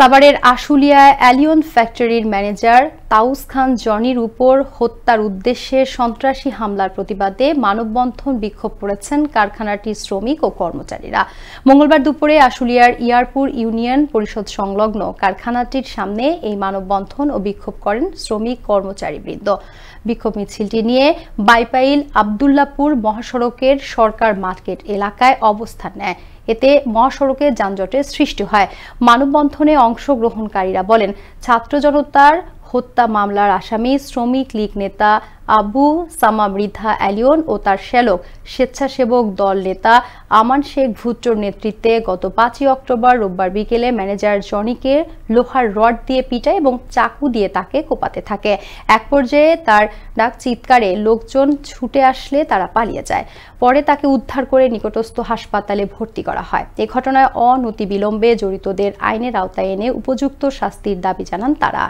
সাভারের আশুলিয়ায় অ্যালিয়ন ফ্যাক্টরির ম্যানেজার তাউস খান জনির উপর হত্যার উদ্দেশ্যে সন্ত্রাসী হামলার প্রতিবাদে মানববন্ধন বিক্ষোভ করেছেন কারখানাটির শ্রমিক ও কর্মচারীরা। মঙ্গলবার দুপুরে আশুলিয়ার ইয়ারপুর ইউনিয়ন পরিষদ সংলগ্ন কারখানাটির সামনে এই মানববন্ধন ও বিক্ষোভ করেন শ্রমিক কর্মচারীবৃন্দ। বিক্ষোভ মিছিলটি নিয়ে বাইপাইল আবদুল্লাপুর মহাসড়কের সরকার মার্কেট এলাকায় অবস্থান নেয়। এতে মহাসড়কে যানজটের সৃষ্টি হয়। মানববন্ধনে অংশগ্রহণকারীরা বলেন, ছাত্র জনতার হত্যা মামলার আসামি শ্রমিক লীগ নেতা আবু সামা মৃধা অ্যালিয়ন ও তার শ্যালক স্বেচ্ছাসেবক দল নেতা আমান শেখ ভুট্টোর নেতৃত্বে গত 5 অক্টোবর রোববার বিকেলে ম্যানেজার জনিকে লোহার রড দিয়ে পিটায় এবং চাকু দিয়ে তাকে কোপাতে থাকে। এক পর্যায়ে তার ডাক চিৎকারে লোকজন ছুটে আসলে তারা পালিয়ে যায়। পরে তাকে উদ্ধার করে নিকটস্থ হাসপাতালে ভর্তি করা হয়। এ ঘটনায় অনতিবিলম্বে জড়িতদের আইনের আওতায় এনে উপযুক্ত শাস্তির দাবি জানান তারা।